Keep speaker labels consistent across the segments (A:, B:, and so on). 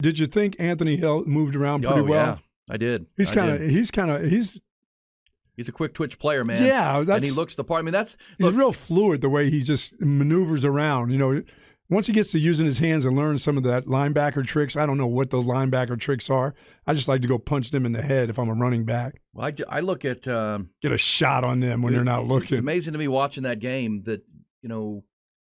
A: Did you think Anthony Hill moved around pretty well?
B: Yeah, I did.
A: He's
B: a quick twitch player, man.
A: Yeah,
B: and he looks the part. I mean,
A: he's real fluid the way he just maneuvers around. Once he gets to using his hands and learn some of that linebacker tricks, I don't know what those linebacker tricks are. I just like to go punch them in the head if I'm a running back.
B: Well, I look at
A: get a shot on them when they're not looking.
B: It's amazing to me watching that game that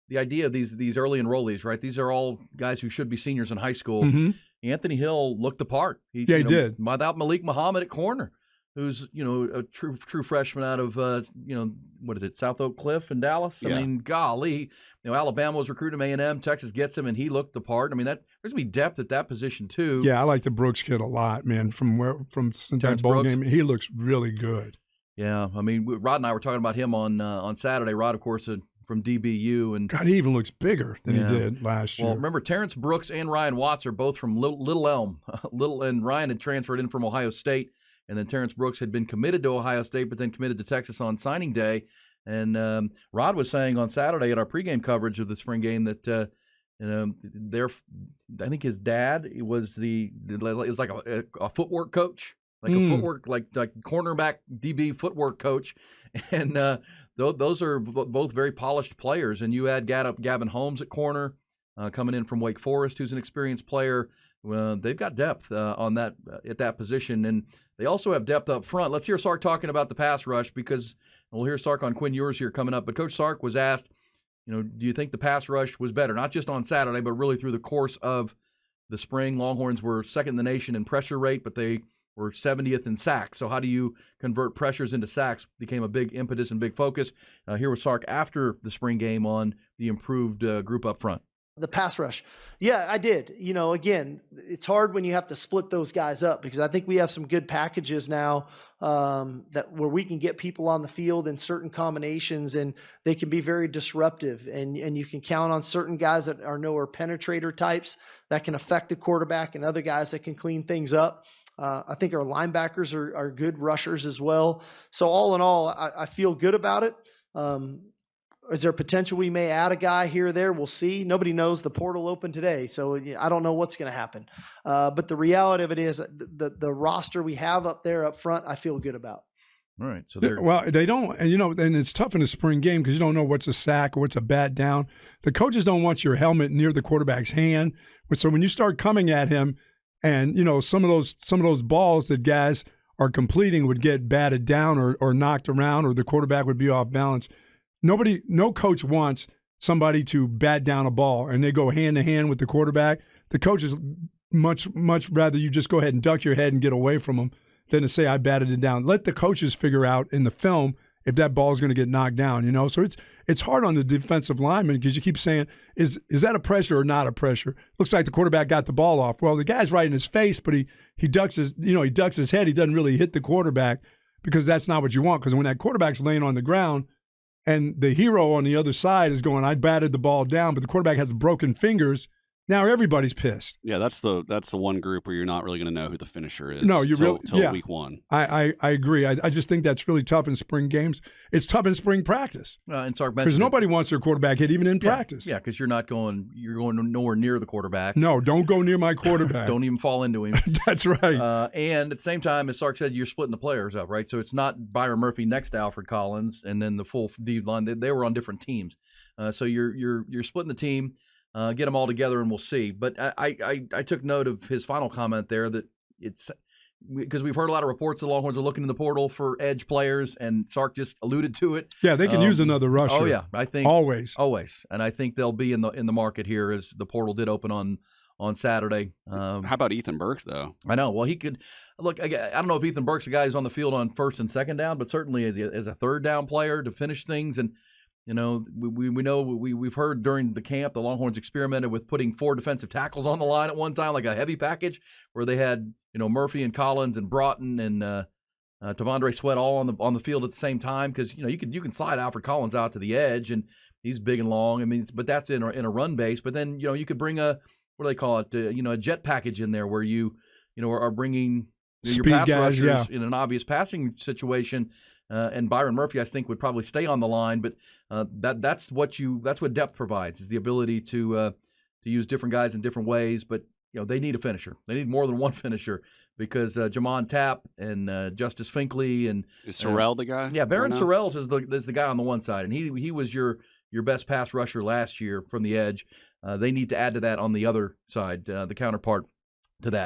B: the idea of these early enrollees, right? These are all guys who should be seniors in high school.
A: Mm-hmm.
B: Anthony Hill looked the part.
A: He did.
B: Without Malik Muhammad at corner, who's a true freshman out of what is it, South Oak Cliff in Dallas?
C: Yeah.
B: I mean, golly, Alabama was recruiting him, A&M, Texas gets him, and he looked the part. I mean, there's gonna be depth at that position too.
A: Yeah, I like the Brooks kid a lot, man. From that bowl game, he looks really good.
B: Yeah, I mean, Rod and I were talking about him on Saturday. Rod, of course, from DBU, and
A: God, he even looks bigger than he did last year.
B: Well, remember, Terrence Brooks and Ryan Watts are both from Little Elm. And Ryan had transferred in from Ohio State, and then Terrence Brooks had been committed to Ohio State, but then committed to Texas on signing day. And Rod was saying on Saturday at our pregame coverage of the spring game that I think his dad was like a footwork coach, like a footwork like cornerback DB footwork coach, and those are both very polished players. And you add Gavin Holmes at corner, coming in from Wake Forest, who's an experienced player. They've got depth on that at that position, and they also have depth up front. Let's hear Sark talking about the pass rush, because we'll hear Sark on Quinn Ewers here coming up. But Coach Sark was asked, do you think the pass rush was better, not just on Saturday, but really through the course of the spring? Longhorns were second in the nation in pressure rate, but they were 70th in sacks. So how do you convert pressures into sacks? Became a big impetus and big focus. Here was Sark after the spring game on the improved group up front.
D: The pass rush. Yeah, I did. Again, it's hard when you have to split those guys up, because I think we have some good packages now where we can get people on the field in certain combinations, and they can be very disruptive. And you can count on certain guys that are nowhere penetrator types that can affect the quarterback, and other guys that can clean things up. I think our linebackers are good rushers as well. So all in all, I feel good about it. Is there potential we may add a guy here or there? We'll see. Nobody knows. The portal opened today, so I don't know what's going to happen. But the reality of it is the roster we have up there up front, I feel good about.
B: All right. So
A: they don't, and it's tough in a spring game because you don't know what's a sack or what's a bat down. The coaches don't want your helmet near the quarterback's hand, so when you start coming at him, and some of those balls that guys are completing would get batted down or knocked around, or the quarterback would be off balance. No coach wants somebody to bat down a ball and they go hand to hand with the quarterback. The coaches much rather you just go ahead and duck your head and get away from them than to say I batted it down. Let the coaches figure out in the film if that ball is going to get knocked down. So it's hard on the defensive lineman because you keep saying is that a pressure or not a pressure? Looks like the quarterback got the ball off. Well, the guy's right in his face, but he ducks his head. He doesn't really hit the quarterback because that's not what you want. Because when that quarterback's laying on the ground, and the hero on the other side is going, I batted the ball down, but the quarterback has broken fingers. Now everybody's pissed.
C: Yeah, that's the one group where you're not really going to know who the finisher is.
A: No,
C: till week one.
A: I agree. I just think that's really tough in spring games. It's tough in spring practice.
B: And Sark
A: because nobody wants their quarterback hit even in practice.
B: Yeah, because you're going nowhere near the quarterback.
A: No, don't go near my quarterback.
B: Don't even fall into him.
A: That's right.
B: And at the same time, as Sark said, you're splitting the players up, right? So it's not Byron Murphy next to Alfred Collins, and then the full D line. They were on different teams. So you're splitting the team. Get them all together and we'll see. But I took note of his final comment there that it's because we've heard a lot of reports the Longhorns are looking in the portal for edge players, and Sark just alluded to it.
A: Yeah, they can use another rusher.
B: Oh yeah, I think
A: always,
B: and I think they'll be in the market here as the portal did open on Saturday.
C: How about Ethan Burke though?
B: I know. Well, he could look. I don't know if Ethan Burke's a guy who's on the field on first and second down, but certainly as a third down player to finish things. And we know we've heard during the camp the Longhorns experimented with putting 4 defensive tackles on the line at one time, like a heavy package, where they had Murphy and Collins and Broughton and Tavondre Sweat all on the field at the same time, because you can slide Alfred Collins out to the edge and he's big and long. I mean, but that's in a run base. But then you could bring a what do they call it? A jet package in there where you are bringing your pass
A: guys,
B: rushers in an obvious passing situation. And Byron Murphy, I think, would probably stay on the line, but that's what depth provides, is the ability to use different guys in different ways. But they need a finisher. They need more than one finisher because Jamon Tapp and Justice Finkley and
C: Is Sorrell the guy?
B: Yeah, Baron
C: right now?
B: Sorrells is the guy on the one side, and he was your best pass rusher last year from the edge. They need to add to that on the other side, the counterpart to that.